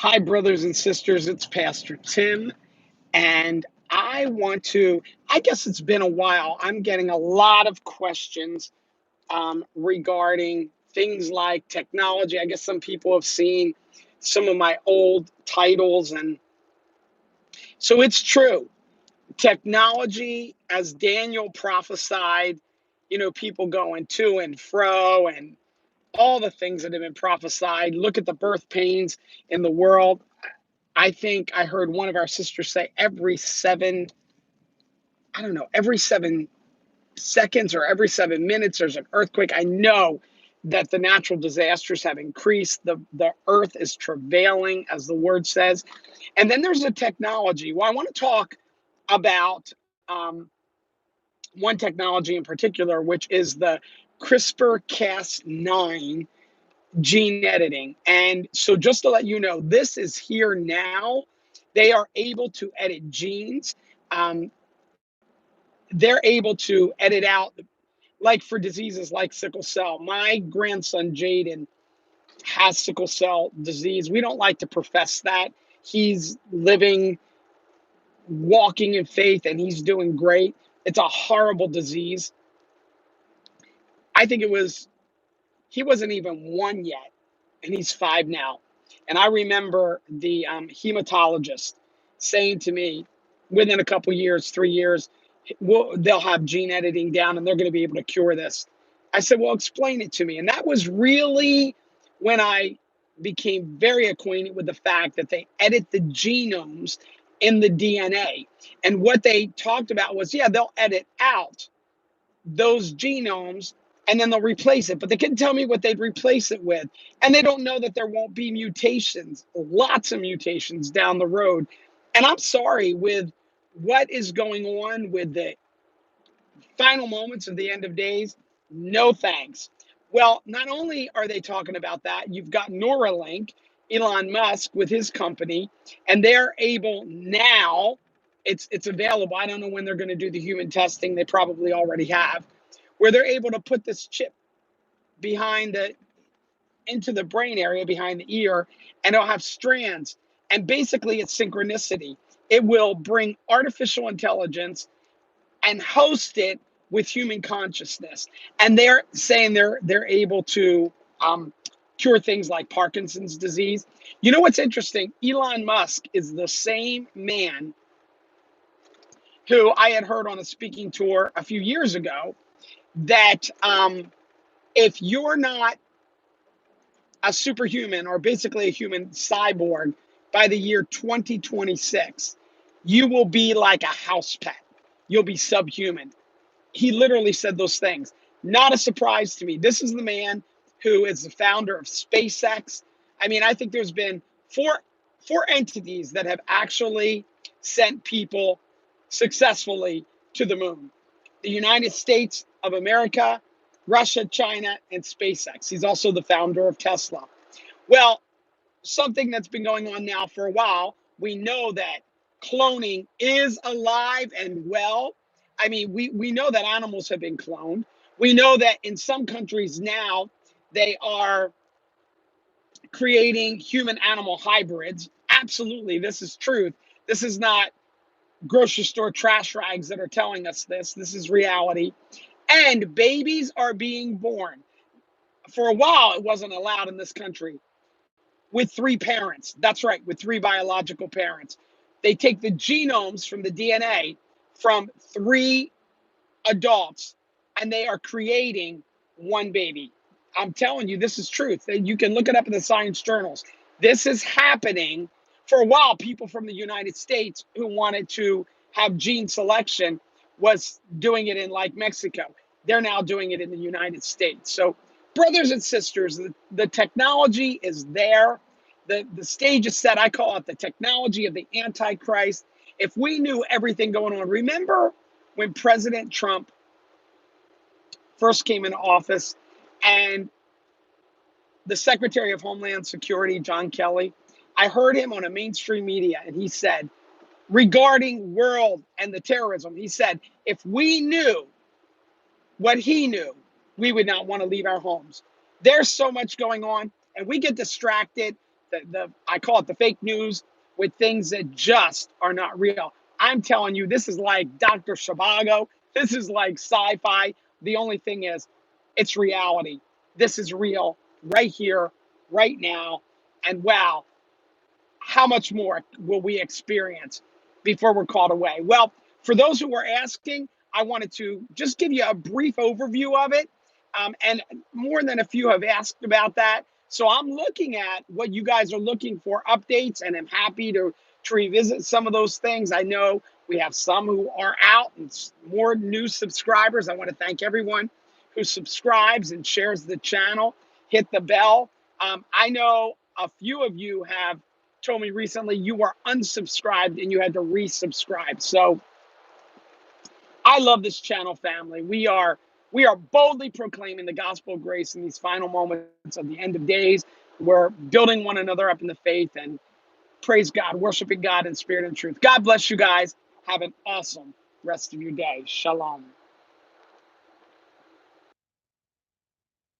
Hi, brothers and sisters. It's Pastor Tim, and I guess it's been a while. I'm getting a lot of questions regarding things like technology. I guess some people have seen some of my old titles, and so it's true. Technology, as Daniel prophesied, people going to and fro and all the things that have been prophesied. Look at the birth pains in the world. I think I heard one of our sisters say every 7 seconds or every 7 minutes, there's an earthquake. I know that the natural disasters have increased. The earth is travailing, as the word says. And then there's the technology. Well, I want to talk about one technology in particular, which is the CRISPR-Cas9 gene editing. And so just to let you know, this is here now. They are able to edit genes. Um, they're able to edit out, like for diseases like sickle cell. My grandson, Jaden, has sickle cell disease. We don't like to profess that. He's living, walking in faith, and he's doing great. It's a horrible disease. I think he wasn't even 1 yet, and he's 5 now. And I remember the hematologist saying to me, within a couple years, 3 years, they'll have gene editing down and they're going to be able to cure this. I said, well, explain it to me. And that was really when I became very acquainted with the fact that they edit the genomes in the DNA. And what they talked about was, yeah, they'll edit out those genomes and then they'll replace it. But they couldn't tell me what they'd replace it with. And they don't know that there won't be mutations, lots of mutations down the road. And I'm sorry, with what is going on with the final moments of the end of days, no thanks. Well, not only are they talking about that, you've got Neuralink, Elon Musk with his company, and they're able now, it's available. I don't know when they're going to do the human testing. They probably already have, where they're able to put this chip into the brain area behind the ear, and it'll have strands. And basically, it's synchronicity. It will bring artificial intelligence and host it with human consciousness. And they're saying they're able to cure things like Parkinson's disease. You know what's interesting? Elon Musk is the same man who I had heard on a speaking tour a few years ago that if you're not a superhuman or basically a human cyborg by the year 2026, you will be like a house pet. You'll be subhuman. He literally said those things. Not a surprise to me. This is the man who is the founder of SpaceX. I mean, I think there's been four entities that have actually sent people successfully to the moon. The United States of America, Russia, China, and SpaceX. He's also the founder of Tesla. Well, something that's been going on now for a while, we know that cloning is alive and well. I mean, we know that animals have been cloned. We know that in some countries now, they are creating human animal hybrids. Absolutely, this is truth. This is not grocery store trash rags that are telling us this. This is reality. And babies are being born. For a while, it wasn't allowed in this country with 3 parents. That's right, with 3 biological parents. They take the genomes from the DNA from 3 adults and they are creating 1 baby. I'm telling you, this is truth. You can look it up in the science journals. This is happening. For a while, people from the United States who wanted to have gene selection was doing it in like Mexico. They're now doing it in the United States. So, brothers and sisters, the technology is there. The stage is set. I call it the technology of the AntiChrist. If we knew everything going on, remember when President Trump first came into office and the Secretary of Homeland Security, John Kelly, I heard him on a mainstream media, and he said, regarding world and the terrorism, he said, if we knew what he knew, we would not want to leave our homes. There's so much going on, and we get distracted. I call it the fake news with things that just are not real. I'm telling you, this is like Dr. Shivago. This is like sci-fi. The only thing is, it's reality. This is real right here, right now. And wow, how much more will we experience before we're called away? Well, for those who were asking, I wanted to just give you a brief overview of it. And more than a few have asked about that. So I'm looking at what you guys are looking for updates, and I'm happy to revisit some of those things. I know we have some who are out and more new subscribers. I want to thank everyone who subscribes and shares the channel, hit the bell. I know a few of you have told me recently you were unsubscribed and you had to resubscribe. So I love this channel, family. We are boldly proclaiming the gospel of grace in these final moments of the end of days. We're building one another up in the faith, and praise God, worshiping God in spirit and truth. God bless you guys. Have an awesome rest of your day. Shalom.